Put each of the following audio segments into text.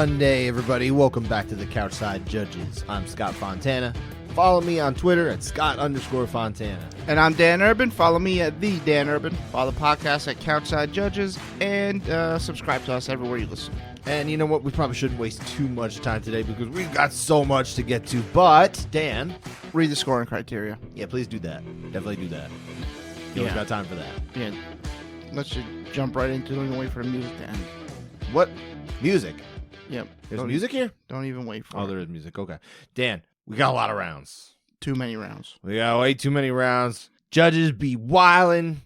Monday, everybody. Welcome back to the Couchside Judges. I'm Scott Fontana. Follow me on Twitter at Scott_Fontana. And I'm Dan Urban. Follow me at the Dan Urban. Follow the podcast at Couchside Judges, and subscribe to us everywhere you listen. And you know what? We probably shouldn't waste too much time today because we've got so much to get to. But, Dan. Read the scoring criteria. Yeah, please do that. Definitely do that. You always got time for that. Yeah. Let's just jump right into it and wait for the music to end. What? Music? Yep. There's music here? Don't even wait for it. Oh, there is music. Okay. Dan, we got a lot of rounds. Too many rounds. We got way too many rounds. Judges be wildin',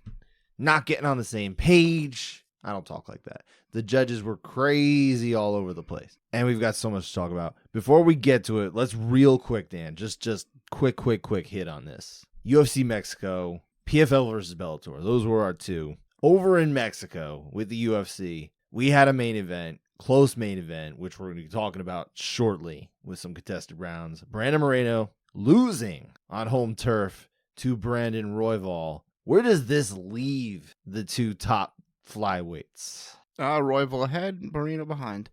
not getting on the same page. I don't talk like that. The judges were crazy all over the place. And we've got so much to talk about. Before we get to it, let's real quick, Dan, just quick hit on this. UFC Mexico, PFL versus Bellator. Those were our two. Over in Mexico with the UFC, we had a main event, close main event, which we're going to be talking about shortly with some contested rounds. Brandon Moreno losing on home turf to Brandon Royval. Where does this leave the two top flyweights? Royval ahead, Moreno behind.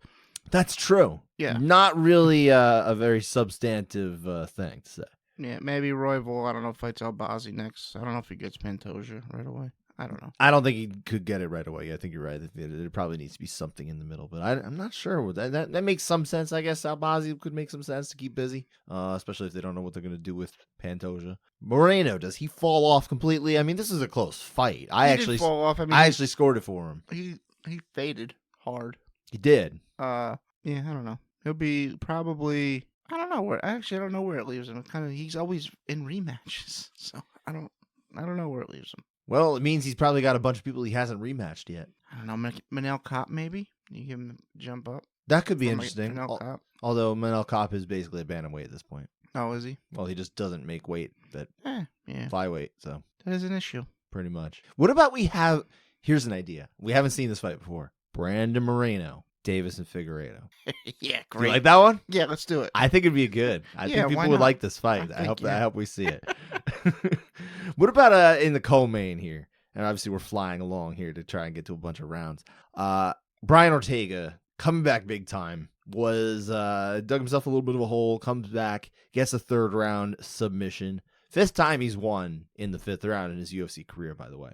That's true. Yeah. Not really a very substantive thing to say. Yeah, maybe Royval, I don't know, fights Albazi next. I don't know if he gets Pantoja right away. I don't know. I don't think he could get it right away. I think you're right. There probably needs to be something in the middle, but I'm not sure. That makes some sense, I guess. Albazi could make some sense to keep busy, especially if they don't know what they're going to do with Pantoja. Moreno, does he fall off completely? I mean, this is a close fight. I actually scored it for him. He faded hard. He did. Yeah, I don't know. He'll be probably, I don't know where it leaves him. He's always in rematches, so I don't know where it leaves him. Well, it means he's probably got a bunch of people he hasn't rematched yet. I don't know. Manel Kopp, maybe? You give him a jump up? That could be interesting. Manel Kopp. Although Manel Kopp is basically a bantamweight at this point. Oh, is he? Well, he just doesn't make weight at yeah. flyweight, so. That is an issue. Pretty much. What about here's an idea. We haven't seen this fight before. Brandon Moreno, Davis and Figueiredo. Yeah, great. Do you like that one? Yeah, let's do it. I think it'd be good. I think people would like this fight. I hope we see it. What about in the co-main here? And obviously we're flying along here to try and get to a bunch of rounds. Brian Ortega, coming back big time, was dug himself a little bit of a hole, comes back, gets a third round submission. Fifth time he's won in the fifth round in his UFC career, by the way.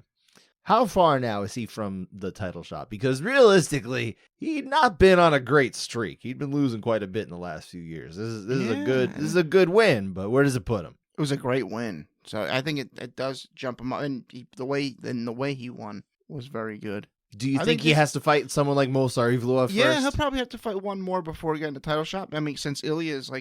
How far now is he from the title shot? Because realistically, he'd not been on a great streak. He'd been losing quite a bit in the last few years. This is a good win, but where does it put him? It was a great win. So I think it does jump him up, and the way he won was very good. Do you think he has to fight someone like Movsar Evloev first? Yeah, he'll probably have to fight one more before getting the title shot. I mean, since Ilya is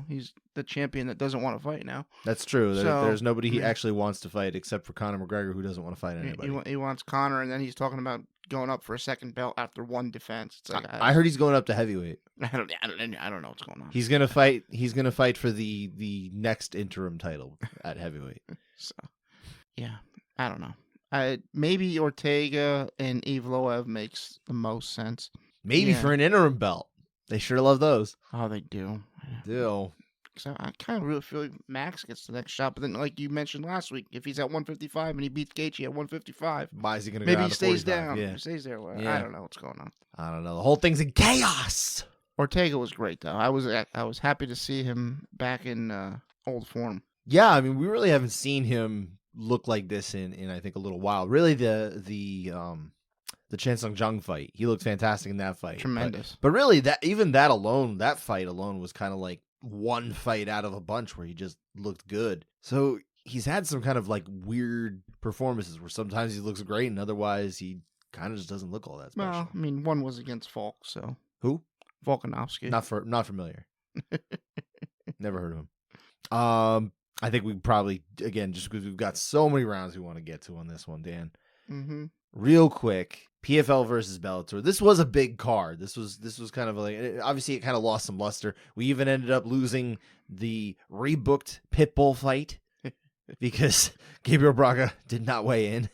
he's the champion that doesn't want to fight now. That's true. There's nobody he actually wants to fight except for Conor McGregor, who doesn't want to fight anybody. He wants Conor, and then he's talking about going up for a second belt after one defense. It's like, I heard he's going up to heavyweight. I don't know what's going on. He's gonna fight. He's gonna fight for the next interim title at heavyweight. So, yeah, I don't know. Maybe Ortega and Evloev makes the most sense. Maybe for an interim belt. They sure love those. Oh, they do. So I kind of really feel like Max gets the next shot. But then, like you mentioned last week, if he's at 155 and he beats Gaethje at 1155, why is he going to go maybe down he stays 45? down. Yeah. He stays there. I don't know what's going on. I don't know. The whole thing's in chaos. Ortega was great, though. I was happy to see him back in old form. Yeah, I mean, we really haven't seen him look like this in I think a little while. Really, the Chan Sung Jung fight, he looked fantastic in that fight. Tremendous. But really, that fight alone was kind of like one fight out of a bunch where he just looked good. So he's had some kind of like weird performances where sometimes he looks great and otherwise he kind of just doesn't look all that special. Well, I mean, one was against Falk, so who? Volkanovski. Not familiar. Never heard of him. I think we probably, again, just because we've got so many rounds we want to get to on this one, Dan. Mm-hmm. Real quick, PFL versus Bellator. This was a big card. This was kind of like, obviously it kind of lost some luster. We even ended up losing the rebooked Pitbull fight because Gabriel Braga did not weigh in.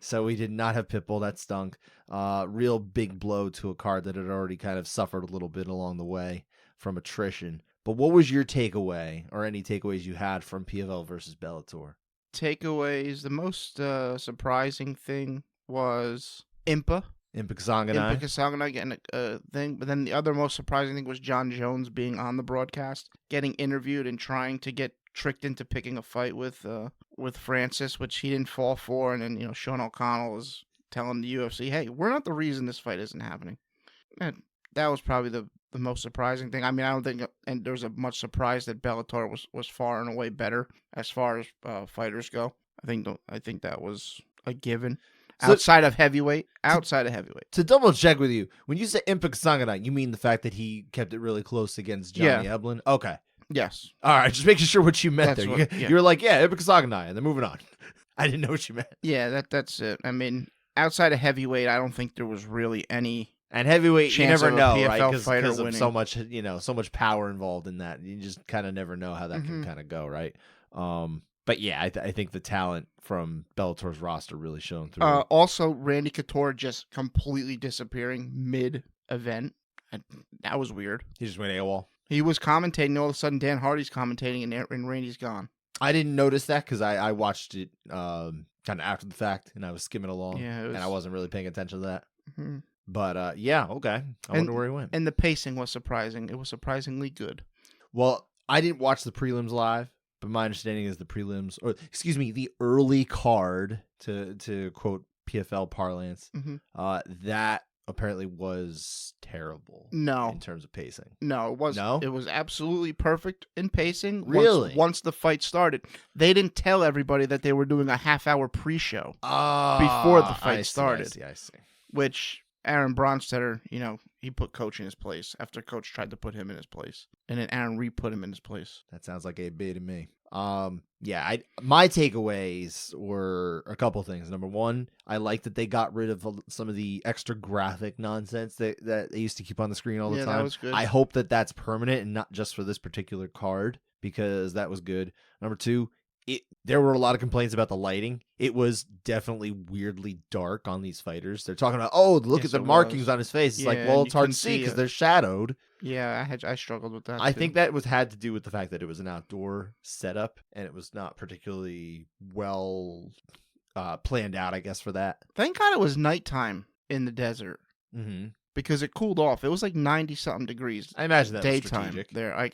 So we did not have Pitbull. That stunk. Real big blow to a card that had already kind of suffered a little bit along the way from attrition. But what was your takeaway, or any takeaways you had from PFL versus Bellator? Takeaways, the most surprising thing was Impa. Impa Kasanganay getting a thing. But then the other most surprising thing was John Jones being on the broadcast, getting interviewed and trying to get tricked into picking a fight with Francis, which he didn't fall for. And then, Sean O'Connell was telling the UFC, hey, we're not the reason this fight isn't happening. And that was probably the most surprising thing. I mean, I don't think and there was a much surprise that Bellator was far and away better as far as fighters go. I think that was a given. So, outside of heavyweight. To double check with you, when you say Impa Kasanganay, you mean the fact that he kept it really close against Johnny Eblen? Okay. Yes. All right, just making sure what you meant That's there. You were like, Impa Kasanganay, and then moving on. I didn't know what you meant. Yeah, that's it. I mean, outside of heavyweight, I don't think there was really any. And heavyweight, you never know, right? Because of winning. so much power involved in that. You just kind of never know how that can kind of go, right? But yeah, I think the talent from Bellator's roster really shone through. Also, Randy Couture just completely disappearing mid-event. That was weird. He just went AWOL. He was commentating, and all of a sudden Dan Hardy's commentating, and Randy's gone. I didn't notice that because I watched it kind of after the fact, and I was skimming along, and I wasn't really paying attention to that. Mm-hmm. But yeah, okay. I wonder where he went. And the pacing was surprising. It was surprisingly good. Well, I didn't watch the prelims live, but my understanding is the early card, to quote PFL parlance, that apparently was terrible. No. In terms of pacing. No, it wasn't. No? It was absolutely perfect in pacing. Really? Once the fight started. They didn't tell everybody that they were doing a half-hour pre-show before the fight started. I see. Which Aaron Bronstetter, he put Coach in his place after Coach tried to put him in his place. And then Aaron re-put him in his place. That sounds like a bait to me. My takeaways were a couple things. Number one, I like that they got rid of some of the extra graphic nonsense that they used to keep on the screen all the time. That was good. I hope that that's permanent and not just for this particular card, because that was good. Number two, there were a lot of complaints about the lighting. It was definitely weirdly dark on these fighters. They're talking about, look at the markings on his face. It's it's hard to see because they're shadowed. Yeah, I struggled with that. I think that had to do with the fact that it was an outdoor setup and it was not particularly well planned out, I guess, for that. Thank God it was nighttime in the desert. Mm-hmm. Because it cooled off. It was like 90-something degrees. I imagine that daytime was strategic. There,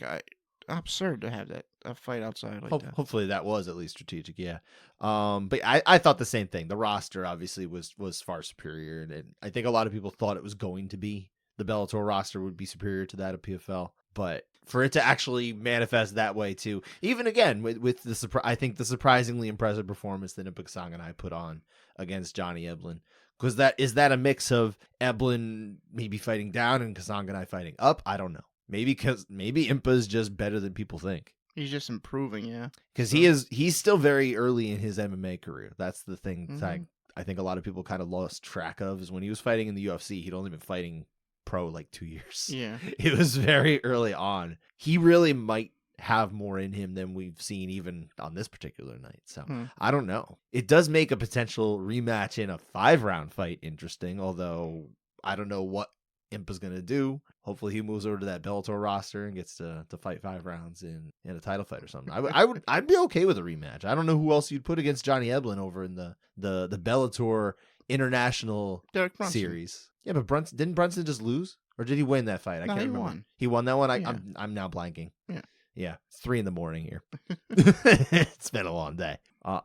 absurd to have a fight outside like that. Hopefully that was at least strategic, yeah. But I thought the same thing. The roster obviously was far superior, and I think a lot of people thought it was going to be. The Bellator roster would be superior to that of PFL, but for it to actually manifest that way too, even again with the I think the surprisingly impressive performance that Impa Kasanganay put on against Johnny Eblen. Because is that a mix of Eblen maybe fighting down and Kasanganay fighting up? I don't know. Maybe Impa's just better than people think. He's just improving, yeah. Because he's still very early in his MMA career. That's the thing that I think a lot of people kind of lost track of, is when he was fighting in the UFC, he'd only been fighting pro like 2 years. Yeah. It was very early on. He really might have more in him than we've seen even on this particular night. So I don't know. It does make a potential rematch in a 5-round fight interesting, although I don't know what Impa's going to do. Hopefully he moves over to that Bellator roster and gets to fight 5 rounds in a title fight or something. I'd be okay with a rematch. I don't know who else you'd put against Johnny Eblen over in the Bellator International series. Yeah, but didn't Brunson just lose? Or did he win that fight? I can't remember. Won. He won that one? Yeah. I'm now blanking. Yeah. It's 3 a.m. here. It's been a long day.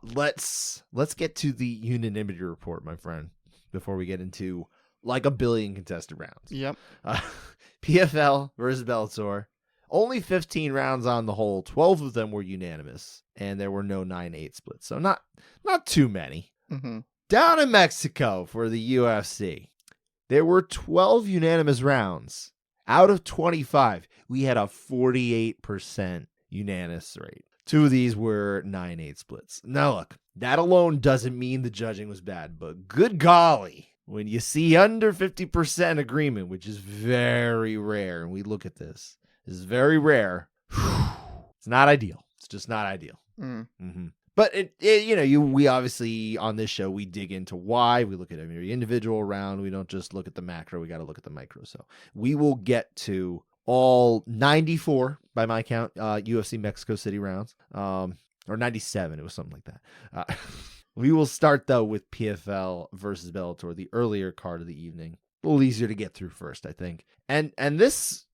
Let's get to the unanimity report, my friend, before we get into like a billion contested rounds. Yep. PFL versus Bellator. Only 15 rounds on the whole. 12 of them were unanimous, and there were no 9-8 splits. So not too many. Mm-hmm. Down in Mexico for the UFC, there were 12 unanimous rounds. Out of 25, we had a 48% unanimous rate. 2 of these were 9-8 splits. Now look, that alone doesn't mean the judging was bad, but good golly, when you see under 50% agreement, which is very rare, and we look at this is very rare, it's not ideal. It's just not ideal. Mm-hmm. But we obviously on this show, we dig into why. We look at every individual round. We don't just look at the macro. We got to look at the micro. So we will get to all 94 by my count UFC Mexico City rounds, or 97. It was something like that. We will start, though, with PFL versus Bellator, the earlier card of the evening. A little easier to get through first, I think. And this,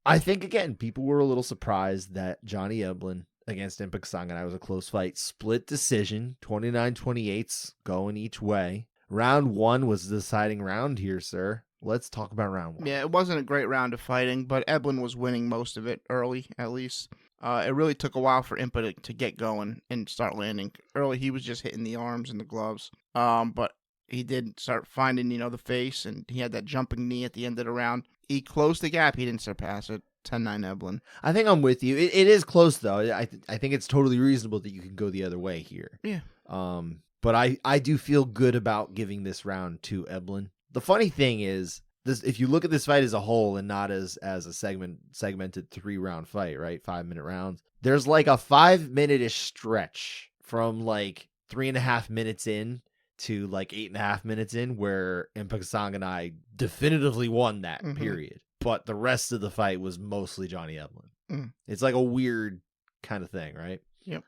I think, again, people were a little surprised that Johnny Eblen against Impa Kasanganay was a close fight. Split decision, 29-28, going each way. Round 1 was the deciding round here, sir. Let's talk about round 1. Yeah, it wasn't a great round of fighting, but Eblen was winning most of it early, at least. It really took a while for Impa to get going and start landing. Early, he was just hitting the arms and the gloves. But he did start finding, the face, and he had that jumping knee at the end of the round. He closed the gap. He didn't surpass it. 10-9 Eblen. I think I'm with you. It is close, though. I think it's totally reasonable that you can go the other way here. Yeah. But I do feel good about giving this round to Eblen. The funny thing is, if you look at this fight as a whole and not as a segmented 3-round fight, right? 5-minute rounds. There's like a 5-minute-ish stretch from like 3.5 minutes in to like 8.5 minutes in where Impa Kasanganay definitively won that period. But the rest of the fight was mostly Johnny Eblen. It's like a weird kind of thing, right? Yep.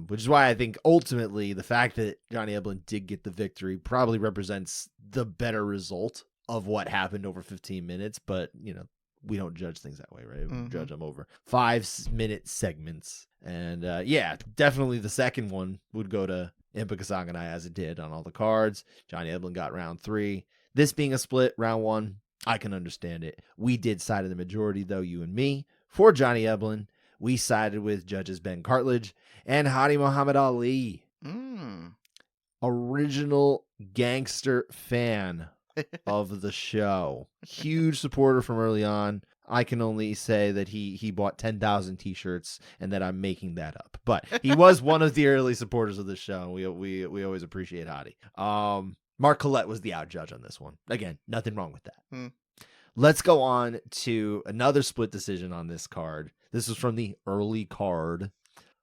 Which is why I think ultimately the fact that Johnny Eblen did get the victory probably represents the better result of what happened over 15 minutes. But, we don't judge things that way, right? We judge them over 5-minute segments. And yeah, definitely the second one would go to Impa Kasanganay as it did on all the cards. Johnny Eblen got round 3. This being a split, round 1, I can understand it. We did side of the majority, though, you and me. For Johnny Eblen, we sided with judges Ben Cartledge and Hadi Muhammad Ali. Original gangster fan of the show. Huge supporter from early on. I can only say that he bought 10,000 t-shirts and that I'm making that up. But he was one of the early supporters of the show. We always appreciate Hadi. Mark Collette was the out judge on this one. Again, nothing wrong with that. Let's go on to another split decision on this card. This was from the early card.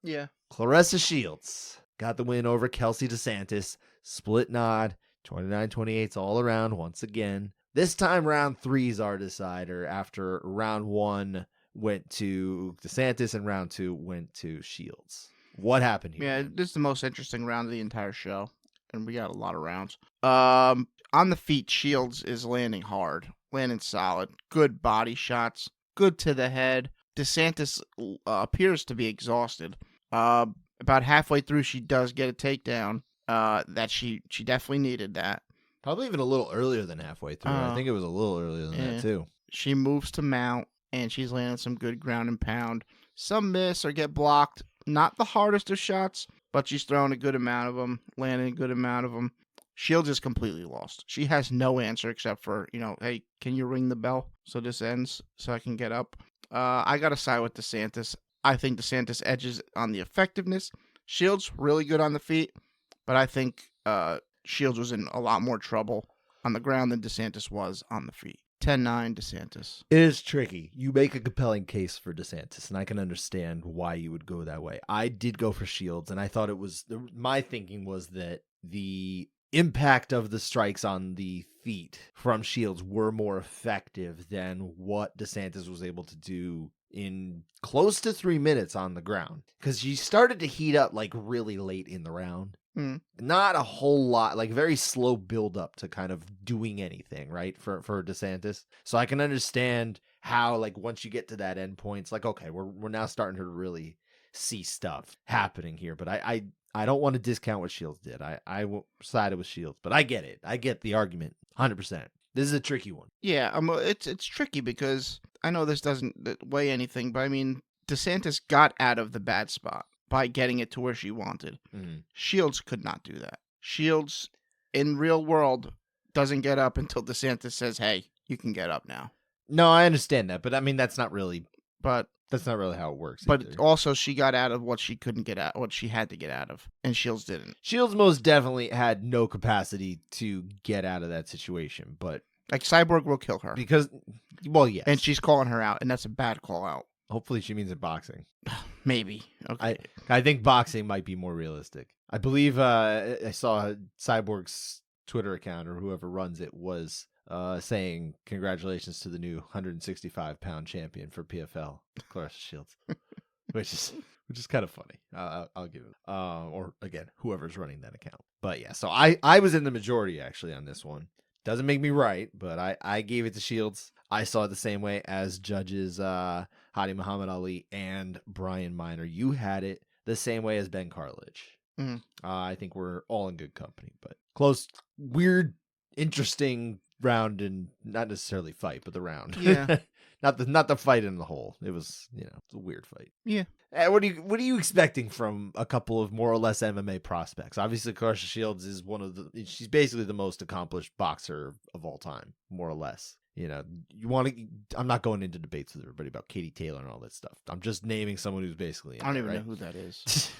Yeah. Claressa Shields got the win over Kelsey DeSantis. Split nod, 29-28 all around once again. This time round 3's our decider after round 1 went to DeSantis and round 2 went to Shields. What happened here? Yeah, this is the most interesting round of the entire show, and we got a lot of rounds. On the feet, Shields is landing hard, landing solid, good body shots, good to the head. DeSantis appears to be exhausted. About halfway through, she does get a takedown. That she definitely needed that. Probably even a little earlier than halfway through. I think it was a little earlier than that too. She moves to mount, and she's landing some good ground and pound. Some miss or get blocked. Not the hardest of shots, but she's throwing a good amount of them, landing a good amount of them. Shields is completely lost. She has no answer except for, hey, can you ring the bell so this ends so I can get up? I got to side with DeSantis. I think DeSantis edges on the effectiveness. Shields, really good on the feet, but I think Shields was in a lot more trouble on the ground than DeSantis was on the feet. 10-9 DeSantis. It is tricky. You make a compelling case for DeSantis, and I can understand why you would go that way. I did go for Shields, and I thought it was, my thinking was that the impact of the strikes on the feet from Shields were more effective than what DeSantis was able to do in close to 3 minutes on the ground. Because she started to heat up like really late in the round. Not a whole lot, like very slow build up to kind of doing anything, right, for DeSantis. So I can understand how, like, once you get to that end point, it's like, okay, we're now starting to really see stuff happening here. But I don't want to discount what Shields did. I sided with Shields, but I get it. I get the argument 100%. This is a tricky one. Yeah, it's tricky because I know this doesn't weigh anything, but I mean, DeSantis got out of the bad spot by getting it to where she wanted. Shields could not do that. Shields, in real world, doesn't get up until DeSantis says, hey, you can get up now. No, I understand that, but I mean, that's not really how it works. But either. Also, she got out of what she couldn't get out, what she had to get out of, and Shields didn't. Shields most definitely had no capacity to get out of that situation, but... Like, Cyborg will kill her. Because, well, yes. And she's calling her out, and that's a bad call out. Hopefully she means in boxing. Maybe. Okay. I think boxing might be more realistic. I believe I saw Cyborg's Twitter account, or whoever runs it, was saying congratulations to the new 165-pound champion for PFL, Claressa Shields, which which is kind of funny. I'll give it. Or again, whoever's running that account. But yeah, so I was in the majority actually on this one. Doesn't make me right, but I gave it to Shields. I saw it the same way as judges Hadi Muhammad Ali and Brian Miner. You had it the same way as Ben Cartlidge. Mm. I think we're all in good company, but close, weird, interesting round, and not necessarily fight, but the round. Yeah. not the fight in the whole. It was, it's a weird fight. Yeah. What are you expecting from a couple of more or less MMA prospects? Obviously, Claressa Shields is she's basically the most accomplished boxer of all time, more or less. I'm not going into debates with everybody about Katie Taylor and all that stuff. I'm just naming someone who's basically. I don't even know who that is.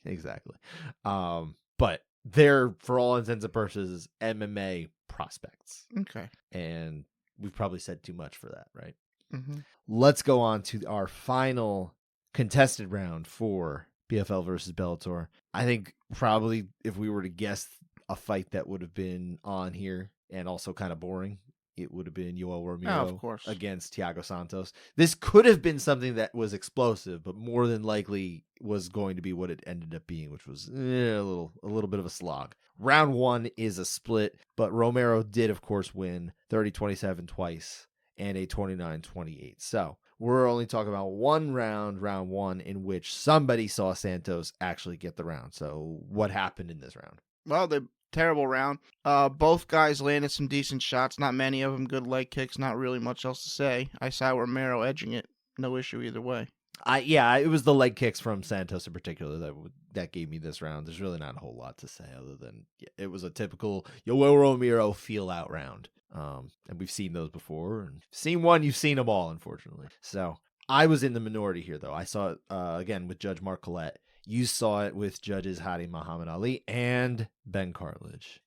Exactly. But they're, for all intents and purposes, MMA prospects. Okay. And we've probably said too much for that, right? Mm-hmm. Let's go on to our final contested round for PFL versus Bellator. I think probably if we were to guess a fight that would have been on here and also kind of boring, it would have been Yoel Romero against Thiago Santos. This could have been something that was explosive, but more than likely was going to be what it ended up being, which was a little bit of a slog. Round one is a split, but Romero did, of course, win 30-27 twice and a 29-28. So we're only talking about one round one, in which somebody saw Santos actually get the round. So what happened in this round? Well, the terrible round. Both guys landed some decent shots. Not many of them good leg kicks. Not really much else to say. I saw Romero edging it. No issue either way. It was the leg kicks from Santos in particular that gave me this round. There's really not a whole lot to say other than it was a typical Yoel Romero feel out round. And we've seen those before, and seen one, you've seen them all, unfortunately. So I was in the minority here, though. I saw it again with Judge Mark Collette. You saw it with judges Hadi Muhammad Ali and Ben Cartlidge.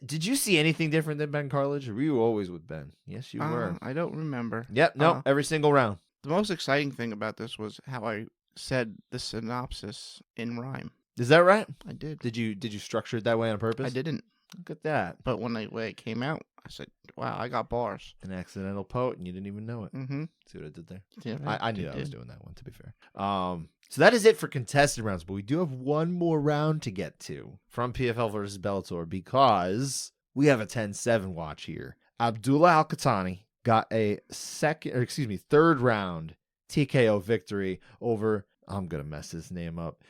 Did you see anything different than Ben Cartlidge, or were you always with Ben? Yes, you were. I don't remember. Yep, no, every single round. The most exciting thing about this was how I said the synopsis in rhyme. Is that right? I did. Did you structure it that way on purpose? I didn't. Look at that. But when it came out, I said, wow, I got bars. An accidental poet, and you didn't even know it. Mm-hmm. See what I did there? Yeah, I knew I was doing that one, to be fair. So that is it for contested rounds, but we do have one more round to get to from PFL versus Bellator, because we have a 10-7 watch here. Abdullah Al-Qahtani got a third round TKO victory over, I'm going to mess his name up,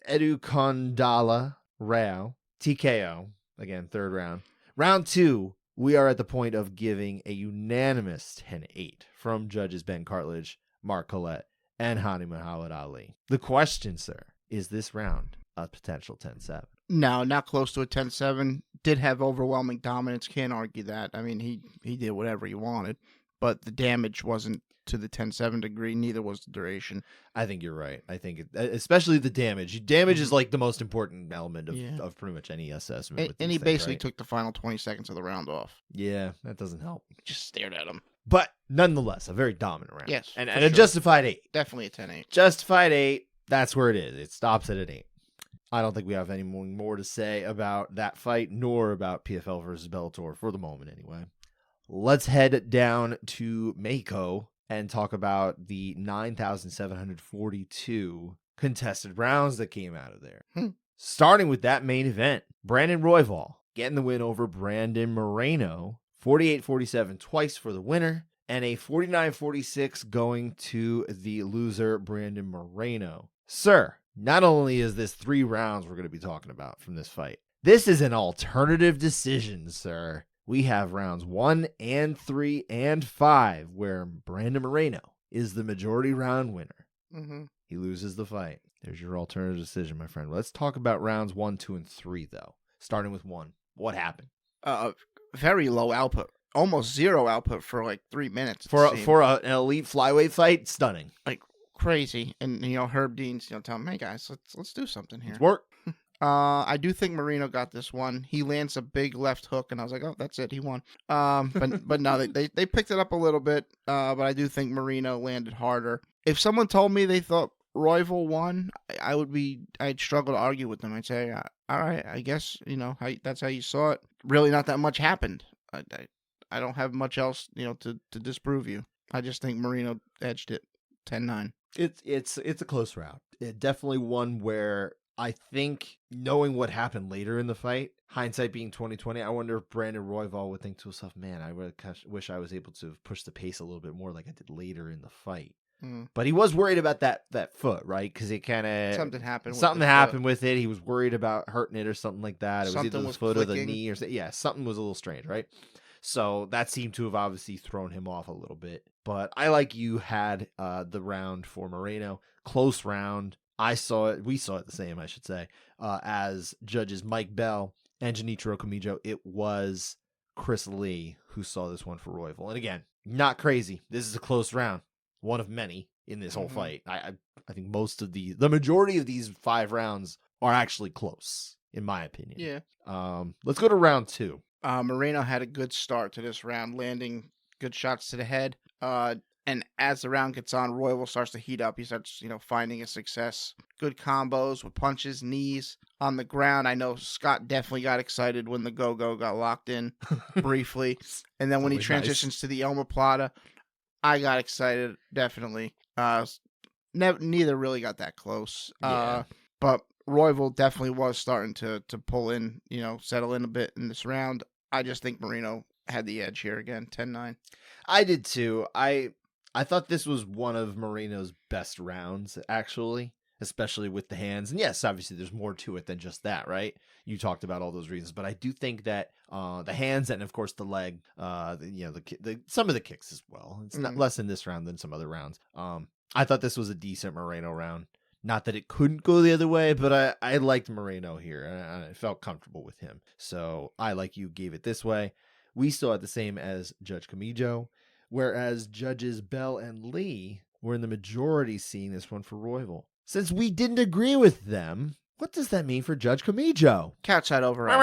Edukondala Rao. TKO, again, third round. Round two, we are at the point of giving a unanimous 10-8 from judges Ben Cartlidge, Mark Collette, and Hadi Muhammad Ali. The question, sir, is this round a potential 10-7? No, not close to a 10-7. Did have overwhelming dominance. Can't argue that. I mean, he did whatever he wanted, but the damage wasn't to the 10-7 degree. Neither was the duration. I think you're right. I think especially the damage. Damage is like the most important element of pretty much any assessment. And he basically took the final 20 seconds of the round off. Yeah, that doesn't help. Just stared at him. But nonetheless, a very dominant round. Yes, and a justified 8. Definitely a 10-8. Justified 8. That's where it is. It stops at an 8. I don't think we have any more to say about that fight, nor about PFL versus Bellator for the moment, anyway. Let's head down to Mako and talk about the 9,742 contested rounds that came out of there. Starting with that main event, Brandon Royval getting the win over Brandon Moreno, 48-47 twice for the winner, and a 49-46 going to the loser, Brandon Moreno. Sir, not only is this 3 rounds we're going to be talking about from this fight, this is an alternative decision, sir. We have rounds 1 and 3 and 5 where Brandon Moreno is the majority round winner. Mm-hmm. He loses the fight. There's your alternative decision, my friend. Let's talk about rounds 1, 2, and 3, though. Starting with 1. What happened? Very low output. Almost zero output for like 3 minutes. For an elite flyweight fight, stunning. Like crazy. And, Herb Dean's, telling me, hey, guys, let's do something here. Let's work. I do think Moreno got this one. He lands a big left hook, and I was like, oh, that's it. He won. But no, they picked it up a little bit, but I do think Moreno landed harder. If someone told me they thought Royval won, I'd struggle to argue with them. I'd say, all right, I guess, that's how you saw it. Really not that much happened. I don't have much else, to disprove you. I just think Moreno edged it 10-9. It's a close round. It definitely one where I think knowing what happened later in the fight, hindsight being 2020, I wonder if Brandon Royval would think to himself, man, I really wish I was able to push the pace a little bit more like I did later in the fight. But he was worried about that foot, right? Because it kind of Something happened with it. He was worried about hurting it or something like that. It was either the foot or the knee or something was a little strange, right? So that seemed to have obviously thrown him off a little bit. But I, like you, had the round for Moreno. Close round. We saw it the same, I should say, as judges Mike Bell and Genichiro Kamijo. It was Chris Lee who saw this one for Royval. And again, not crazy. This is a close round. One of many in this whole fight. I think the majority of these 5 rounds are actually close, in my opinion. Yeah. Let's go to round 2. Moreno had a good start to this round, landing good shots to the head. And as the round gets on, Royval starts to heat up. He starts, finding his success. Good combos with punches, knees on the ground. I know Scott definitely got excited when the go-go got locked in briefly. And then when he transitions to the omoplata, I got excited, definitely. Neither really got that close. Yeah. But Royval definitely was starting to pull in, settle in a bit in this round. I just think Moreno had the edge here again, 10-9. I did too. I thought this was one of Moreno's best rounds, actually, especially with the hands. And yes, obviously there's more to it than just that, right? You talked about all those reasons, but I do think that the hands and, of course, the leg, some of the kicks as well. It's not less in this round than some other rounds. I thought this was a decent Moreno round. Not that it couldn't go the other way, but I liked Moreno here, and I felt comfortable with him. So I, like you, gave it this way. We still had the same as Judge Kamijo, whereas Judges Bell and Lee were in the majority seeing this one for Royval. Since we didn't agree with them, what does that mean for Judge Kamijo? Couchside override.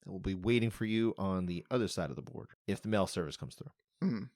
We'll be waiting for you on the other side of the board if the mail service comes through.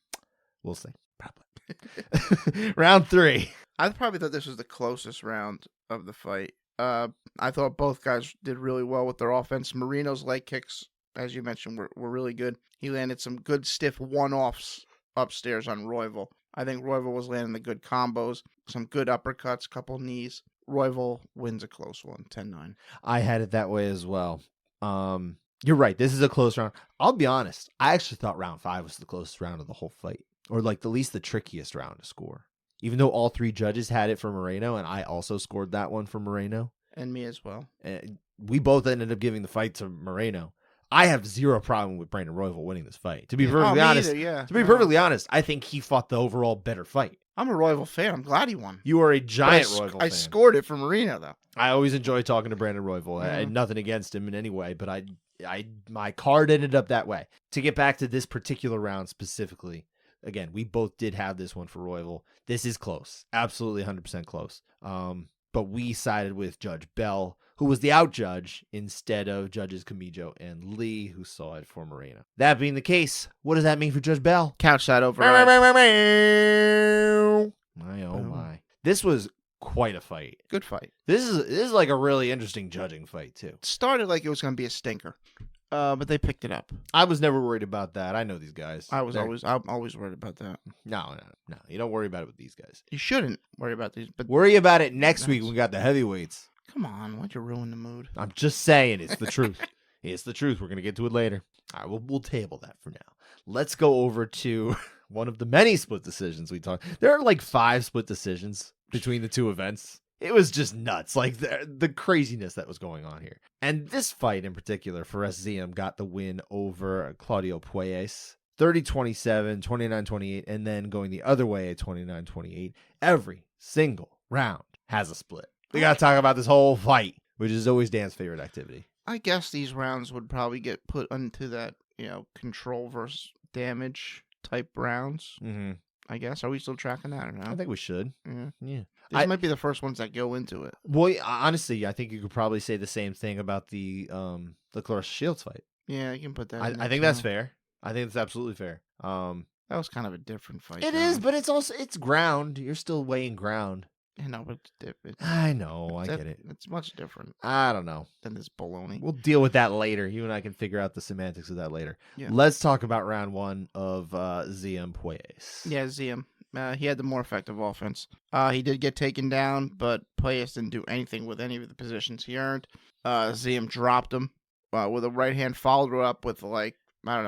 We'll see. Probably. Round 3. I probably thought this was the closest round of the fight. I thought both guys did really well with their offense. Moreno's leg kicks, as you mentioned, were really good. He landed some good stiff one-offs upstairs on Royval. I think Royval was landing the good combos, some good uppercuts, couple knees. Royval wins a close one, 10-9. I had it that way as well. You're right. This is a close round. I'll be honest. I actually thought round 5 was the closest round of the whole fight, or like the least the trickiest round to score. Even though all 3 judges had it for Moreno, and I also scored that one for Moreno. And me as well. And we both ended up giving the fight to Moreno. I have zero problem with Brandon Royval winning this fight. To be perfectly honest, perfectly honest, I think he fought the overall better fight. I'm a Royval fan. I'm glad he won. You are a giant Royval fan. I scored it for Moreno, though. I always enjoy talking to Brandon Royval. I had nothing against him in any way, but my card ended up that way. To get back to this particular round specifically, again, we both did have this one for Royval. This is close. Absolutely 100% close. But we sided with Judge Bell, who was the out judge, instead of Judges Kamijo and Lee, who saw it for Moreno. That being the case, what does that mean for Judge Bell? Couchside override. My oh my. This was quite a fight. Good fight. This is like a really interesting judging fight, too. It started like it was going to be a stinker. But they picked it up. I was never worried about that. I know these guys. I'm always worried about that. No. You don't worry about it with these guys. You shouldn't worry about these. But worry about it next week when we got the heavyweights. Come on, why'd you ruin the mood? I'm just saying, it's the truth. It's the truth. We're going to get to it later. All right, we'll table that for now. Let's go over to one of the many split decisions we talked. There are like 5 split decisions between the 2 events. It was just nuts, like the craziness that was going on here. And this fight in particular for SZM got the win over Claudio Puelles, 30-27, 29-28, and then going the other way at 29-28. Every single round has a split. We got to talk about this whole fight, which is always Dan's favorite activity. I guess these rounds would probably get put into that, control versus damage type rounds. Mm-hmm. I guess. Are we still tracking that or not? I think we should. Yeah. These might be the first ones that go into it. Well, honestly, I think you could probably say the same thing about the Clarissa Shields fight. Yeah, you can put that in I think that's fair. I think that's absolutely fair. That was kind of a different fight. It is, but it's ground. You're still weighing ground. I know, but I know, I get it. It's much different. I don't know. Than this baloney. We'll deal with that later. You and I can figure out the semantics of that later. Yeah. Let's talk about round 1 of ZM Puelles. Yeah, ZM. He had the more effective offense. He did get taken down, but Playas didn't do anything with any of the positions he earned. Ziem dropped him with a right hand, followed her up with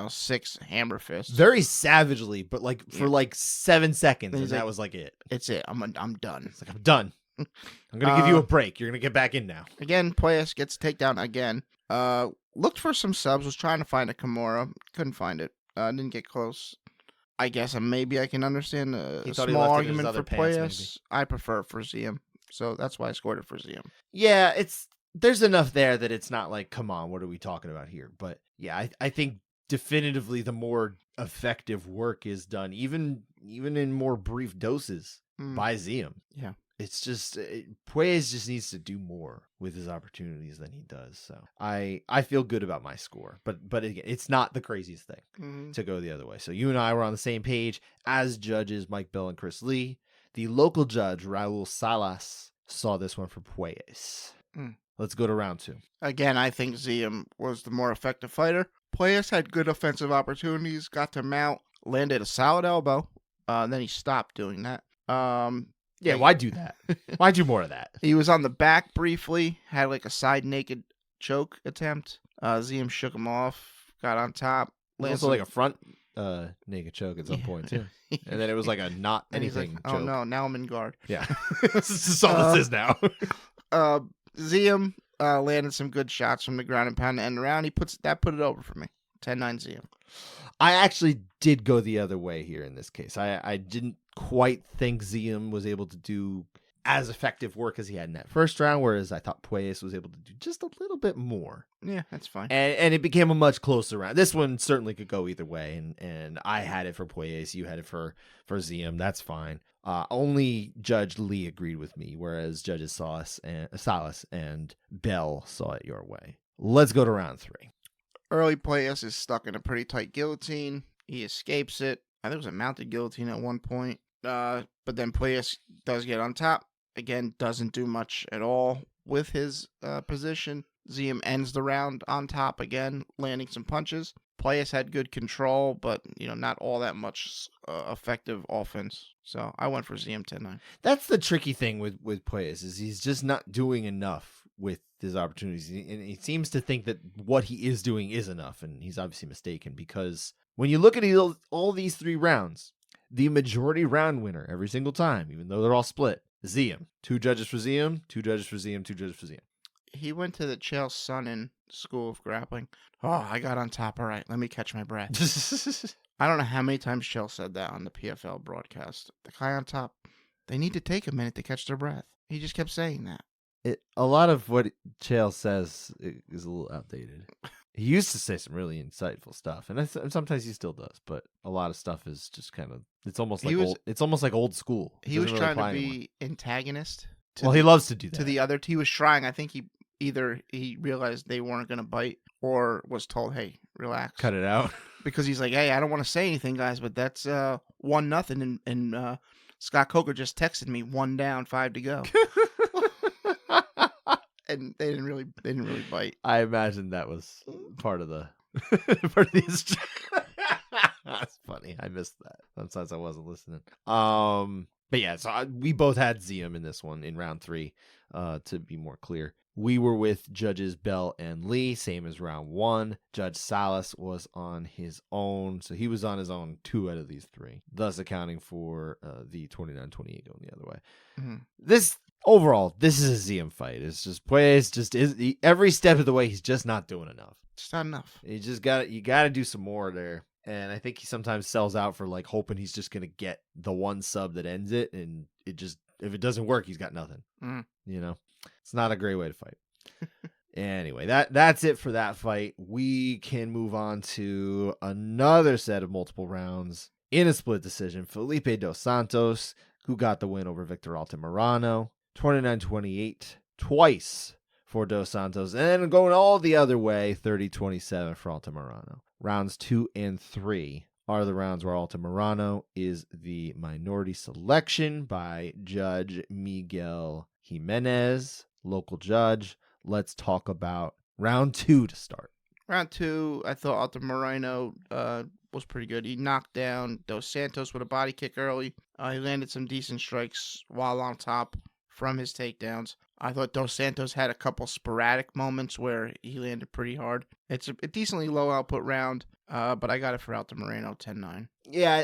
6 hammer fists. Very savagely, but for 7 seconds, Then and he's that like, was it. It's it. I'm done. It's I'm done. I'm gonna give you a break. You're gonna get back in now. Again, Playas gets takedown again. Looked for some subs. Was trying to find a Kimura. Couldn't find it. Didn't get close. I guess maybe I can understand a small argument for Playas. I prefer for Ziem, so that's why I scored it for Ziem. Yeah, there's enough there that it's not come on, what are we talking about here? But yeah, I think definitively the more effective work is done, even in more brief doses by Ziem. Yeah. It's just Pueyes just needs to do more with his opportunities than he does. So I feel good about my score, but again, it's not the craziest thing to go the other way. So you and I were on the same page as judges Mike Bell and Chris Lee. The local judge Raul Salas saw this one for Pueyes. Let's go to round 2. Again, I think Ziem was the more effective fighter. Pueyes had good offensive opportunities, got to mount, landed a solid elbow, then he stopped doing that. Yeah, why do that? Why do more of that? He was on the back briefly, had a side naked choke attempt. Ziem shook him off, got on top. Also a front naked choke at some point, too. And then it was a not anything choke. Oh, no, now I'm in guard. Yeah. This is all this is now. Ziem landed some good shots from the ground and pound to end the round. He put it over for me. 10-9 Ziem. I actually did go the other way here in this case. I didn't quite think Ziem was able to do as effective work as he had in that first round, whereas I thought Pueyes was able to do just a little bit more. Yeah, that's fine. And it became a much closer round. This one certainly could go either way, and I had it for Pueyes, you had it for Ziem. That's fine. Only Judge Lee agreed with me, whereas Judges Salas and Bell saw it your way. Let's go to round 3. Early Pueyes is stuck in a pretty tight guillotine. He escapes it. I think it was a mounted guillotine at one point. But then Pueyes does get on top. Again, doesn't do much at all with his position. Ziem ends the round on top again, landing some punches. Pueyes had good control, but not all that much effective offense. So I went for Ziem 10-9. That's the tricky thing with Pueyes, is he's just not doing enough with his opportunities, and he seems to think that what he is doing is enough, and he's obviously mistaken, because when you look at all these 3 rounds, the majority round winner every single time, even though they're all split, Ziem. 2 judges for Ziem, 2 judges for Ziem, 2 judges for Ziem. He went to the Chael Sonnen School of Grappling. Oh, I got on top. All right, let me catch my breath. I don't know how many times Chael said that on the PFL broadcast. The guy on top, they need to take a minute to catch their breath. He just kept saying that. A lot of what Chael says is a little outdated. He used to say some really insightful stuff, and sometimes he still does. But a lot of stuff is just kind of it's almost like old school. He was trying to be antagonist. He loves to do that to the other. He was trying. I think he realized they weren't going to bite, or was told, "Hey, relax, cut it out," because he's like, "Hey, I don't want to say anything, guys, but that's 1-0, and Scott Coker just texted me 1 down, 5 to go." And they didn't really bite. I imagine that was part of the That's funny. I missed that. Sometimes I wasn't listening. But yeah, so we both had Ziem in this one in round 3. To be more clear, we were with judges Bell and Lee, same as round 1. Judge Salas was on his own, so he was on his own 2 out of these 3, thus accounting for the 29-28 going the other way. Mm-hmm. Overall, this is a Ziem fight. It's just Pueyes every step of the way he's just not doing enough. It's not enough. You got to do some more there. And I think he sometimes sells out for hoping he's just gonna get the one sub that ends it, and if it doesn't work, he's got nothing. It's not a great way to fight. Anyway, that's it for that fight. We can move on to another set of multiple rounds in a split decision. Felipe Dos Santos, who got the win over Victor Altamirano, 29-28, twice for Dos Santos, and then going all the other way, 30-27 for Altamirano. Rounds 2 and 3 are the rounds where Altamirano is the minority selection by Judge Miguel Jimenez, local judge. Let's talk about round 2 to start. Round 2, I thought Altamirano was pretty good. He knocked down Dos Santos with a body kick early. He landed some decent strikes while on top from his takedowns. I thought Dos Santos had a couple sporadic moments where he landed pretty hard. It's a decently low output round, but I got it for Alto Moreno 10-9. Yeah,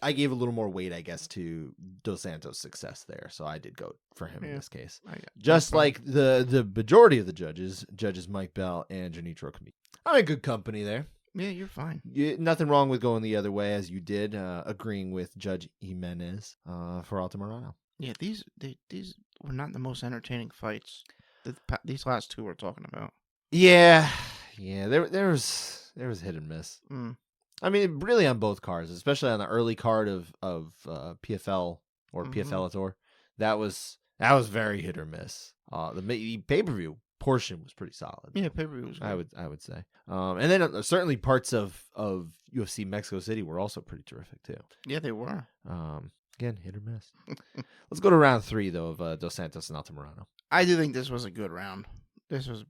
I gave a little more weight, I guess, to Dos Santos' success there, so I did go for him in this case. Just like the majority of the judges Mike Bell and Junichiro Kamiya. I'm in good company there. Yeah, you're fine. Nothing wrong with going the other way, as you did, agreeing with Judge Jimenez for Alto Moreno. Yeah, these were not the most entertaining fights. These last two we're talking about. Yeah, there was hit and miss. I mean, really on both cards, especially on the early card of PFL or PFLator. That was very hit or miss. The pay-per-view portion was pretty solid. Yeah, pay-per-view was good. I would say. And then certainly parts of UFC Mexico City were also pretty terrific too. Yeah, they were. Again, hit or miss. Let's go to round 3 though of Dos Santos and Alto Moreno. I do think this was a good round. This was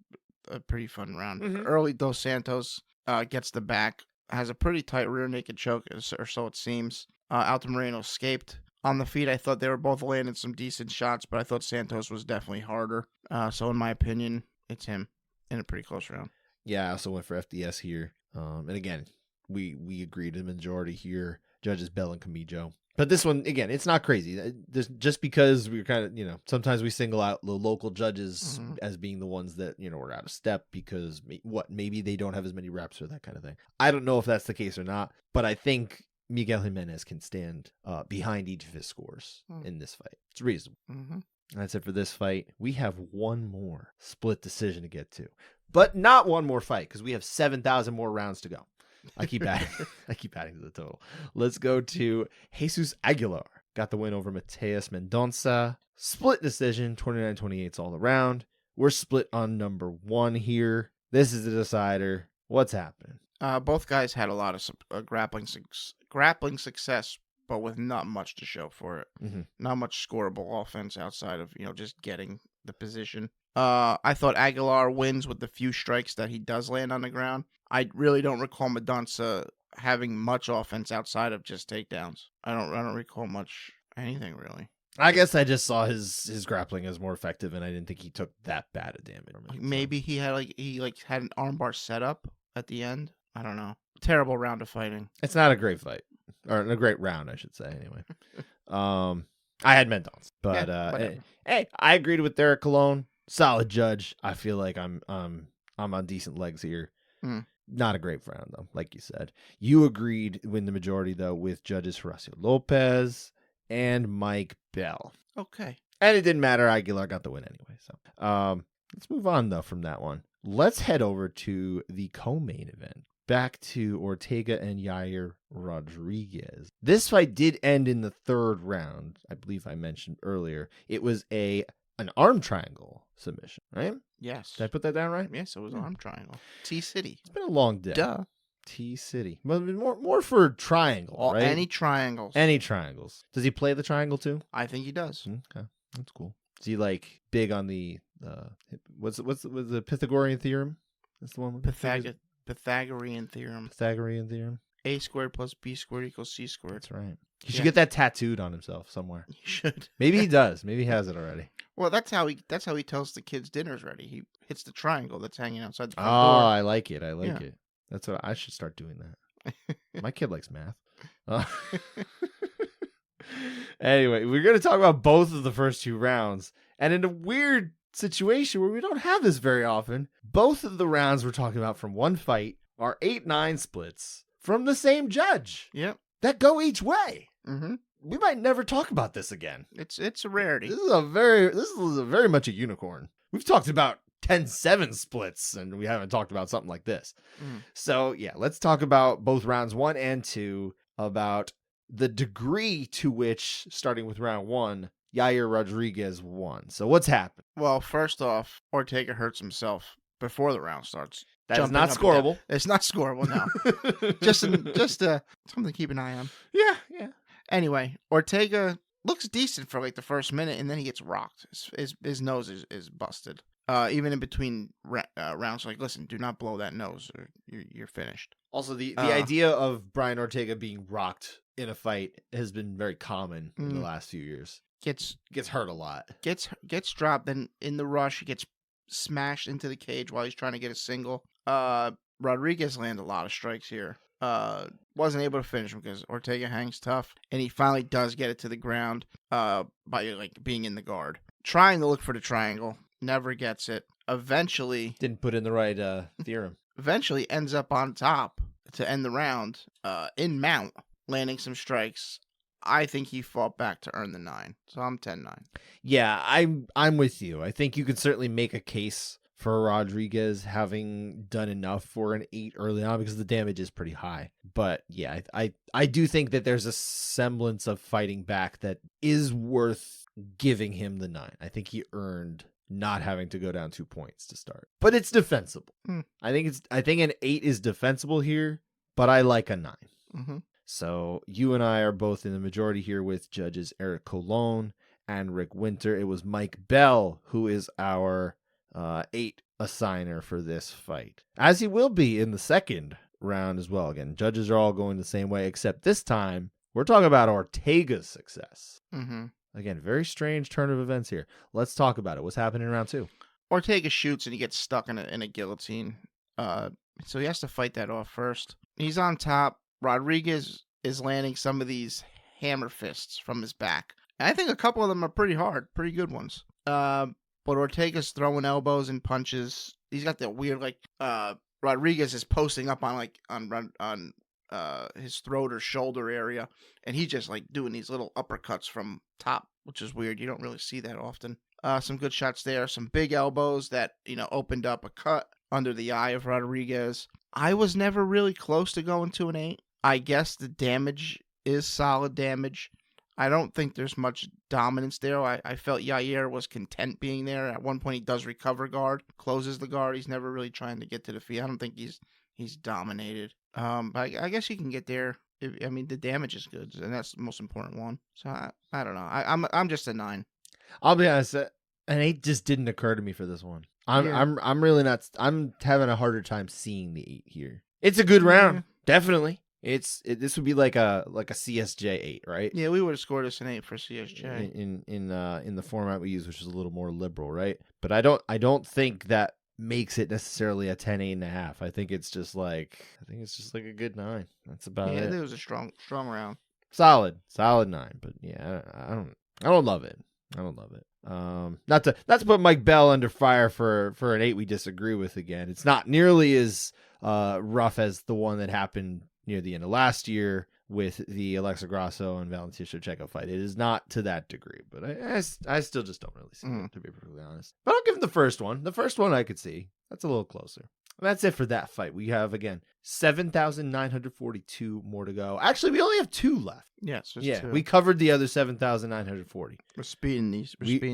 a pretty fun round. Early Dos Santos gets the back, has a pretty tight rear naked choke, or so it seems. Alto Moreno escaped. On the feet, I thought they were both landing some decent shots, but I thought Santos was definitely harder. So in my opinion, it's him in a pretty close round. Yeah, I also went for FDS here. And again, we agreed the majority here. Judges Bell and Camijo. But this one, again, it's not crazy. Just because we're kind of, sometimes we single out the local judges as being the ones that, were out of step because maybe they don't have as many reps or that kind of thing. I don't know if that's the case or not, but I think Miguel Jimenez can stand behind each of his scores in this fight. It's reasonable. That's it for this fight. We have one more split decision to get to, but not one more fight because we have 7,000 more rounds to go. I keep adding to the total. Let's go to Jesus Aguilar. Got the win over Mateus Mendonça. Split decision, 29-28 all around. We're split on number 1 here. This is the decider. What's happening? Both guys had a lot of grappling success, but with not much to show for it. Not much scoreable offense outside of just getting the position. I thought Aguilar wins with the few strikes that he does land on the ground. I really don't recall Mendonça having much offense outside of just takedowns. I don't recall anything really. I guess I just saw his grappling as more effective, and I didn't think he took that bad a damage. Maybe he had had an armbar set up at the end. I don't know. Terrible round of fighting. It's not a great fight, or a great round, I should say. Anyway, I had Mendonça, but hey, I agreed with Derek Colon. Solid judge. I feel like I'm on decent legs here. Not a great round though, like you said. You agreed with the majority though with judges Horacio Lopez and Mike Bell. Okay. And it didn't matter. Aguilar got the win anyway. So let's move on though from that one. Let's head over to the co-main event. Back to Ortega and Yair Rodriguez. This fight did end in the 3rd round. I believe I mentioned earlier. It was an arm triangle submission, right? Yes. Did I put that down right? Yes, it was arm triangle. T-City. It's been a long day. Duh. T-City. Well, more for triangle, right? Any triangles. Any triangles. Does he play the triangle too? I think he does. Okay. That's cool. Is he big on the what's the Pythagorean theorem? That's the one with Pythagorean theorem. Pythagorean theorem. A squared plus B squared equals C squared. That's right. He should get that tattooed on himself somewhere. He should. Maybe he does. Maybe he has it already. Well, that's how he tells the kids dinner's ready. He hits the triangle that's hanging outside the front door. I like it. I like it. That's what I should start doing that. My kid likes math. Anyway, we're going to talk about both of the first 2 rounds. And in a weird situation where we don't have this very often, both of the rounds we're talking about from one fight are 8-9 splits from the same judge. Yep. That go each way. Mm-hmm. We might never talk about this again. It's a rarity. This is a very much a unicorn. We've talked about 10-7 splits, and we haven't talked about something like this. So yeah, let's talk about both rounds 1 and 2, about the degree to which, starting with round 1, Yair Rodriguez won. So what's happened? Well, first off, Ortega hurts himself before the round starts. That is not scoreable. It's not scoreable, no. just something to keep an eye on. Yeah. Anyway, Ortega looks decent for the first minute, and then he gets rocked. His nose is busted. even in between rounds. Like, listen, do not blow that nose, or you're finished. Also, the idea of Brian Ortega being rocked in a fight has been very common in the last few years. Gets hurt a lot. Gets dropped, then in the rush, he gets smashed into the cage while he's trying to get a single. Rodriguez landed a lot of strikes here. Wasn't able to finish him because Ortega hangs tough, and he finally does get it to the ground by like being in the guard. Trying to look for the triangle, never gets it. Eventually... Didn't put in the right theorem. Eventually ends up on top to end the round in mount, landing some strikes. I think he fought back to earn the 9. So I'm 10-9. Yeah, I'm with you. I think you can certainly make a case for Rodriguez having done enough for an 8 early on because the damage is pretty high. But yeah, I do think that there's a semblance of fighting back that is worth giving him the 9. I think he earned not having to go down 2 points to start. But it's defensible. I think an 8 is defensible here, but I like a 9. Mm-hmm. So you and I are both in the majority here with judges Eric Colon and Rick Winter. It was Mike Bell who is our 8 assigner for this fight, as he will be in the second round as well. Again, judges are all going the same way, except this time we're talking about Ortega's success. Mm-hmm. Again, very strange turn of events here. Let's talk about it. What's happening in round 2? Ortega shoots and he gets stuck in a guillotine. So he has to fight that off first. He's on top. Rodriguez is landing some of these hammer fists from his back. And I think a couple of them are pretty hard, pretty good ones. But Ortega's throwing elbows and punches. He's got that weird, Rodriguez is posting up on his throat or shoulder area, and he's just doing these little uppercuts from top, which is weird. You don't really see that often. Some good shots there. Some big elbows that opened up a cut under the eye of Rodriguez. I was never really close to going to an 8. I guess the damage is solid damage. I don't think there's much dominance there. I felt Yair was content being there. At one point, he does recover guard, closes the guard. He's never really trying to get to the feet. I don't think he's dominated. But I guess he can get there. The damage is good, and that's the most important one. So I don't know. I'm just a 9. I'll be honest. An 8 just didn't occur to me for this one. I'm really not. I'm having a harder time seeing the 8 here. It's a good round, definitely. This would be like a CSJ 8, right? Yeah, we would have scored us an 8 for CSJ in the format we use, which is a little more liberal, right? But I don't think that makes it necessarily a 10, 8.5. I think it's just like a good 9. That's about it. Yeah, it was a strong round. Solid 9. But yeah, I don't love it. Not to put Mike Bell under fire for an 8 we disagree with again. It's not nearly as rough as the one that happened near the end of last year with the Alexa Grasso and Valentina Shevchenko fight. It is not to that degree, but I still just don't really see it, to be perfectly honest. But I'll give him the first one. The first one I could see. That's a little closer. And that's it for that fight. We have, again, 7,942 more to go. Actually, we only have 2 left. Yes, yeah, 2. We covered the other 7,940. We're speeding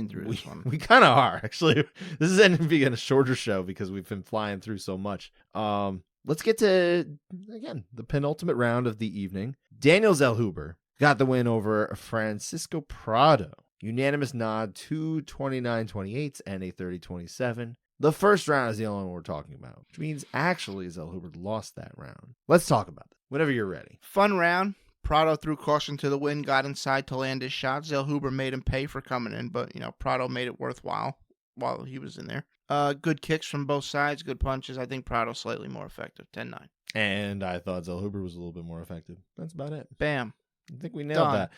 through this one. We kind of are, actually. This is ending up being a shorter show because we've been flying through so much. Let's get to, again, the penultimate round of the evening. Daniel Zellhuber got the win over Francisco Prado. Unanimous nod, 2 29-28 and a 30-27. The first round is the only one we're talking about, which means actually Zellhuber lost that round. Let's talk about that whenever you're ready. Fun round. Prado threw caution to the wind, got inside to land his shot. Zellhuber made him pay for coming in, but Prado made it worthwhile while he was in there. Good kicks from both sides, good punches. I think Prado's slightly more effective, 10-9. And I thought Zellhuber was a little bit more effective. That's about it. Bam. I think we nailed that.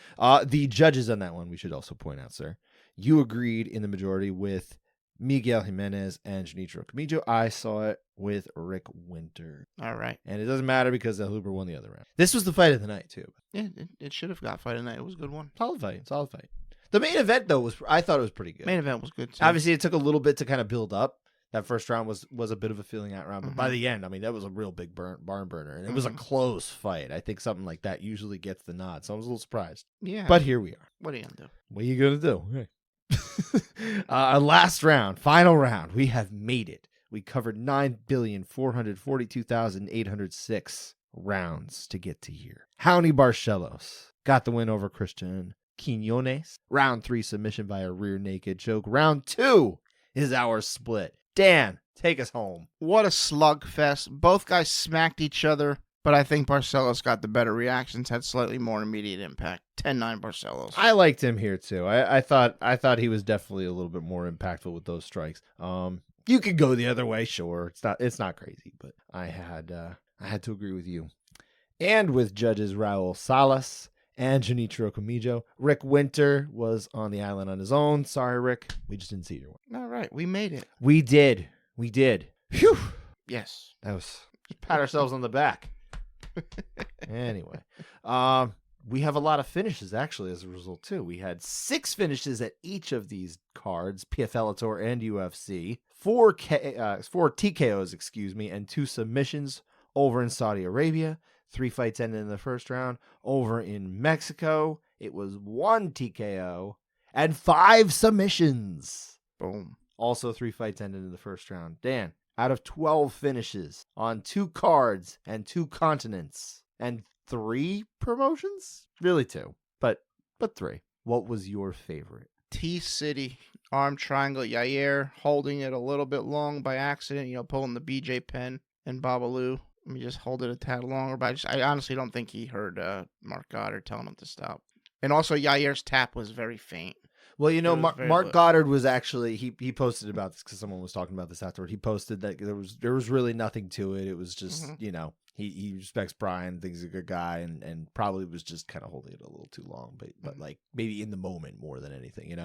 The judges on that one, we should also point out, sir. You agreed in the majority with Miguel Jimenez and Junichiro Kamijo. I saw it with Rick Winter. All right. And it doesn't matter because Zellhuber won the other round. This was the fight of the night, too. Yeah, it should have got fight of the night. It was a good one. Solid fight. The main event, though, I thought it was pretty good. Main event was good, too. Obviously, it took a little bit to kind of build up. That first round was a bit of a feeling out round. But by the end, that was a real big barn burner. And it was a close fight. I think something like that usually gets the nod. So I was a little surprised. Yeah. But here we are. What are you going to do? What are you going to do? Last round, final round. We have made it. We covered 9,442,806 rounds to get to here. Johnny Barcelos got the win over Christian Quinones. Round 3 submission via rear naked choke. Round 2 is our split. Dan, take us home. What a slugfest. Both guys smacked each other, but I think Barcelos got the better reactions, had slightly more immediate impact. 10-9 Barcelos. I liked him here too. I thought he was definitely a little bit more impactful with those strikes. You could go the other way, sure. It's not crazy, but I had to agree with you. And with judges Raul Salas and Junichiro Kamijo, Rick Winter was on the island on his own. Sorry, Rick. We just didn't see your one. All right, we made it. We did. Phew. Yes. That was pat ourselves on the back. Anyway, we have a lot of finishes actually as a result too. We had 6 finishes at each of these cards, PFL and UFC, 4 TKOs, and 2 submissions over in Saudi Arabia. 3 fights ended in the first round. Over in Mexico, it was 1 TKO and 5 submissions. Boom. Also 3 fights ended in the first round. Dan, out of 12 finishes on 2 cards and 2 continents and 3 promotions? Really 2, but 3. What was your favorite? T-City, arm triangle, Yair holding it a little bit long by accident, pulling the BJ pen, and Babalu. Let me just hold it a tad longer, but I honestly don't think he heard Mark Goddard telling him to stop. And also, Yair's tap was very faint. Well, Mark Goddard was actually he posted about this because someone was talking about this afterward. He posted that there was really nothing to it. It was just he respects Brian, thinks he's a good guy, and probably was just kind of holding it a little too long, but like maybe in the moment more than anything,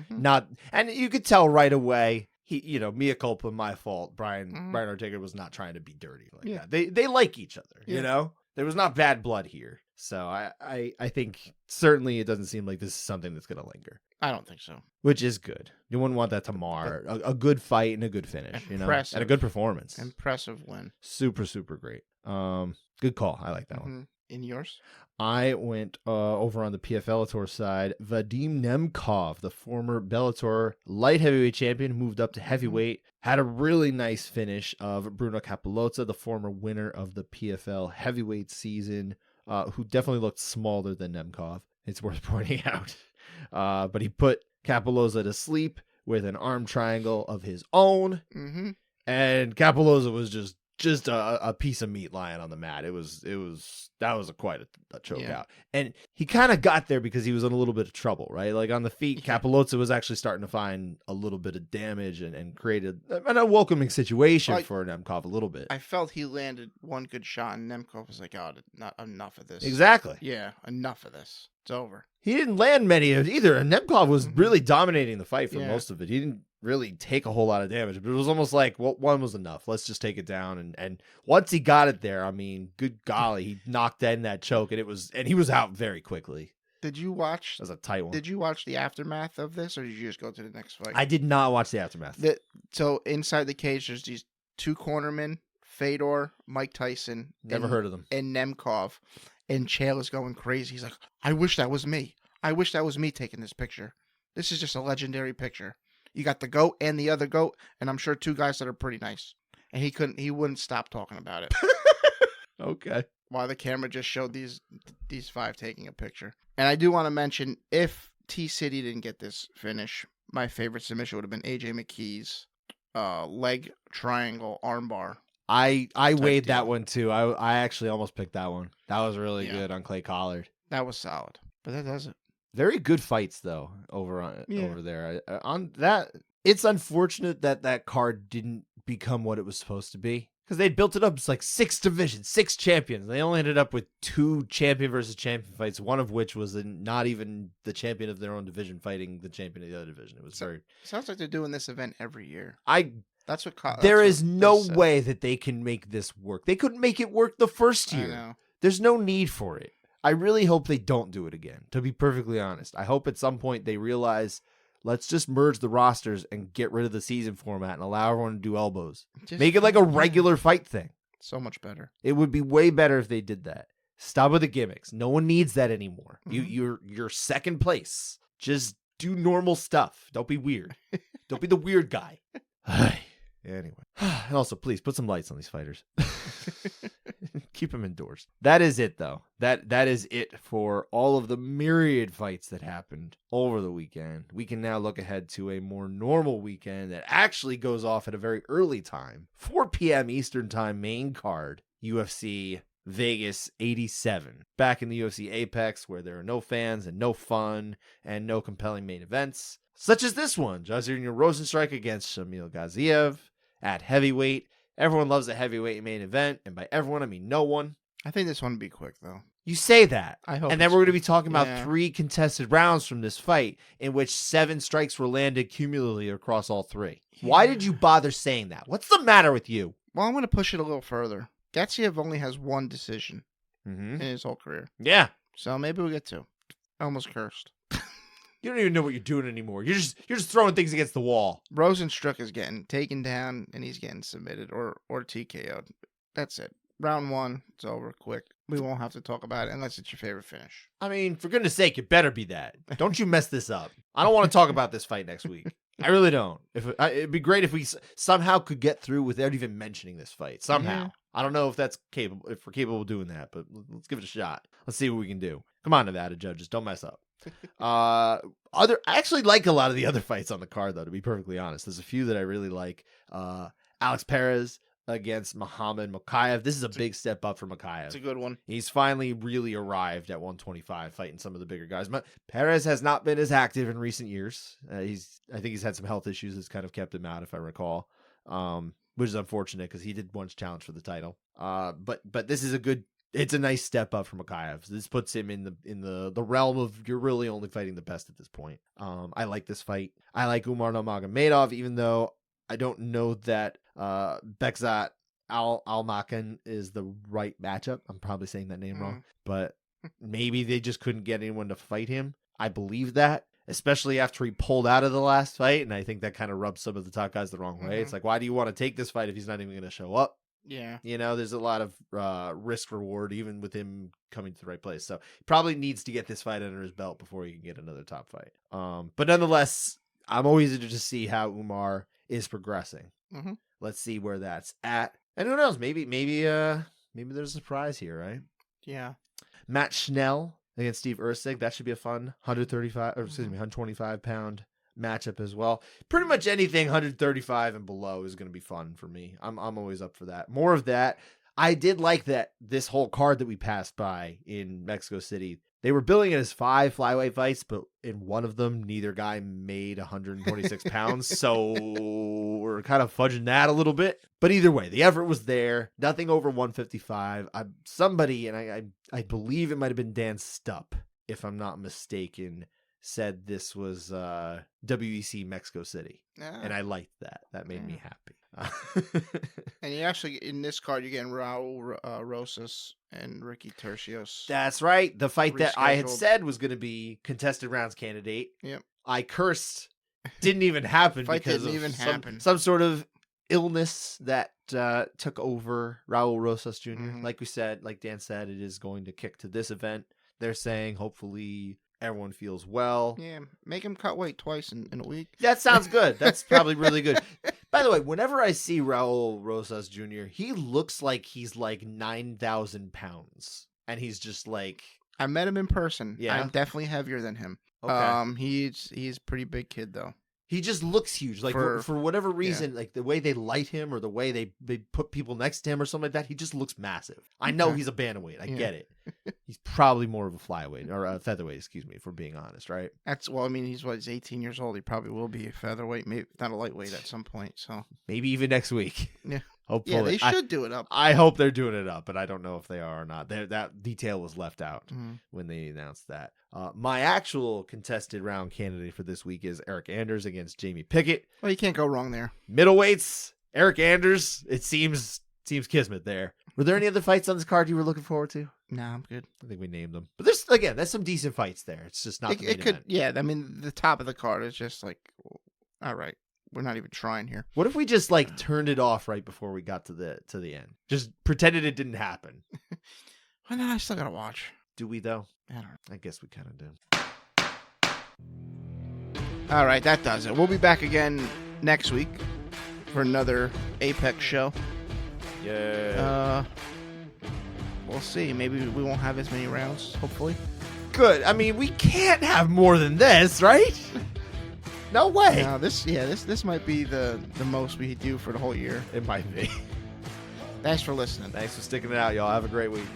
Not, and you could tell right away. He, mea culpa, my fault. Brian Ortega was not trying to be dirty like that. They like each other, There was not bad blood here. So I think certainly it doesn't seem like this is something that's going to linger. I don't think so. Which is good. You wouldn't want that to mar a good fight and a good finish, and a good performance. Impressive win. Super, super great. Good call. I like that one. In yours? I went over on the PFL side. Vadim Nemkov, the former Bellator light heavyweight champion, moved up to heavyweight. Had a really nice finish of Bruno Capelozza, the former winner of the PFL heavyweight season, who definitely looked smaller than Nemkov. It's worth pointing out. But he put Capelozza to sleep with an arm triangle of his own. And Capelozza was just a piece of meat lying on the mat. That was quite a choke out. And he kind of got there because he was in a little bit of trouble, right? Like on the feet, Capelozza was actually starting to find a little bit of damage and created an unwelcoming situation for Nemkov a little bit. I felt he landed one good shot and Nemkov was like, oh, not enough of this. Exactly. Yeah, enough of this. It's over. He didn't land many of it either. And Nemkov was really dominating the fight for most of it. He didn't really take a whole lot of damage, but it was almost like, well, one was enough. Let's just take it down. And once he got it there, I mean, good golly, he knocked in that choke, and he was out very quickly. Did you watch? That was a tight one. Did you watch the aftermath of this, or did you just go to the next fight? I did not watch the aftermath. So inside the cage, there's these 2 cornermen, Fedor, Mike Tyson. Never heard of them. And Nemkov. And Chael is going crazy. He's like, I wish that was me. I wish that was me taking this picture. This is just a legendary picture. You got the GOAT and the other GOAT, and I'm sure 2 guys that are pretty nice. And he wouldn't stop talking about it. Okay. While the camera just showed these 5 taking a picture. And I do want to mention, if T-City didn't get this finish, my favorite submission would have been AJ McKee's leg triangle armbar. I weighed that one too. I actually almost picked that one. That was really good on Clay Collard. That was solid. But that does it. Very good fights though over there. On that, it's unfortunate that card didn't become what it was supposed to be because they built it up. It's like 6 divisions, 6 champions. They only ended up with 2 champion versus champion fights. One of which was not even the champion of their own division fighting the champion of the other division. It was sounds like they're doing this event every year. There is no way that they can make this work. They couldn't make it work the first year. I know. There's no need for it. I really hope they don't do it again, to be perfectly honest. I hope at some point they realize, let's just merge the rosters and get rid of the season format and allow everyone to do elbows. Make it like a regular fight thing. So much better. It would be way better if they did that. Stop with the gimmicks. No one needs that anymore. You're second place. Just do normal stuff. Don't be weird. Don't be the weird guy. Anyway. And also, please put some lights on these fighters. Keep them indoors. That is it, though. That is it for all of the myriad fights that happened over the weekend. We can now look ahead to a more normal weekend that actually goes off at a very early time. 4 p.m. Eastern Time main card. UFC Vegas 87. Back in the UFC Apex, where there are no fans and no fun and no compelling main events. Such as this one. Jairzinho Rozenstruik against Shamil Gaziev at heavyweight. Everyone loves a heavyweight main event, and by everyone, I mean no one. I think this one will be quick, though. You say that. I hope. And then we're going to be talking about Yeah. 3 contested rounds from this fight, in which 7 strikes were landed cumulatively across all 3. Yeah. Why did you bother saying that? What's the matter with you? Well, I'm going to push it a little further. Gaziev only has 1 decision Mm-hmm. in his whole career. Yeah. So maybe we'll get 2. I almost cursed. You don't even know what you're doing anymore. You're just throwing things against the wall. Rozenstruik is getting taken down, and he's getting submitted or TKO'd. That's it. Round 1, it's over quick. We won't have to talk about it unless it's your favorite finish. I mean, for goodness sake, it better be that. Don't you mess this up. I don't want to talk about this fight next week. I really don't. It'd be great if we somehow could get through without even mentioning this fight. Somehow. Yeah. I don't know if that's capable, if we're capable of doing that, but let's give it a shot. Let's see what we can do. Come on, Nevada judges, don't mess up. I actually like a lot of the other fights on the card, though, to be perfectly honest. There's a few that I really like. Alex Perez against Muhammad Mokaev. This is a big step up for Mokaev. It's a good one. He's finally really arrived at 125, fighting some of the bigger guys. Perez has not been as active in recent years. I think he's had some health issues that's kind of kept him out, if I recall, which is unfortunate because he did once challenge for the title. But this is it's a nice step up for Mokaev. This puts him in the realm of you're really only fighting the best at this point. I like this fight. I like Umar Nurmagomedov, even though I don't know that Bekzat Almakan is the right matchup. I'm probably saying that name wrong, but maybe they just couldn't get anyone to fight him. I believe that, especially after he pulled out of the last fight, and I think that kind of rubs some of the top guys the wrong way. It's like, why do you want to take this fight if he's not even going to show up? Yeah. You know, there's a lot of risk reward even with him coming to the right place. So he probably needs to get this fight under his belt before he can get another top fight. But nonetheless, I'm always interested to see how Umar is progressing. Mm-hmm. Let's see where that's at. And who knows? Maybe there's a surprise here, right? Yeah. Matt Schnell against Steve Ursig. That should be a fun 125 pound matchup as well. Pretty much anything 135 and below is going to be fun for me. I'm always up for that. More of that. I did like that this whole card that we passed by in Mexico City, they were billing it as 5 flyweight fights, but in one of them, neither guy made 126 pounds. So we're kind of fudging that a little bit. But either way, the effort was there. Nothing over 155. Somebody, and I believe it might have been Dan Stupp, if I'm not mistaken, said this was WEC Mexico City. And I liked that. That made me happy. And you actually, in this card, you're getting Raul Rosas and Ricky Tercios. That's right. The fight that I had Rescheduled. said was going to be contested rounds candidate. Yep. I cursed. Didn't even happen Fight because didn't of even happen. some sort of illness that took over Raul Rosas Jr. Mhm. Like we said, like Dan said, it is going to kick to this event. They're saying hopefully everyone feels well. Yeah, make him cut weight twice in a week. That sounds good. That's probably really good. By the way, whenever I see Raul Rosas Jr., he looks like he's like 9,000 pounds. And he's just like... I met him in person. Yeah? I'm definitely heavier than him. Okay. He's a pretty big kid though. He just looks huge. Like for whatever reason, like the way they light him or the way they put people next to him or something like that, he just looks massive. I know he's a bantamweight. I get it. He's probably more of a flyweight or a featherweight, excuse me, if we're being honest, right? He's 18 years old. He probably will be a featherweight, maybe not a lightweight at some point. So maybe even next week. Yeah. Hopefully. Yeah, they should do it up. I hope they're doing it up, but I don't know if they are or not. That detail was left out when they announced that. My actual contested round candidate for this week is Eric Anders against Jamie Pickett. Well, you can't go wrong there. Middleweights, Eric Anders. It seems kismet there. Were there any other fights on this card you were looking forward to? Nah, I'm good. I think we named them. But there's some decent fights there. It's just not the main event. Yeah, I mean, the top of the card is just like, all right, we're not even trying here. What if we just like turned it off right before we got to the end? Just pretended it didn't happen. Well, no, I still gotta watch. Do we though? I don't know. I guess we kind of do. All right, that does it. We'll be back again next week for another Apex show. Yeah. We'll see. Maybe we won't have as many rounds, hopefully. Good. I mean, we can't have more than this, right? No way. No, this might be the most we do for the whole year. It might be. Thanks for listening. Thanks for sticking it out, y'all. Have a great week.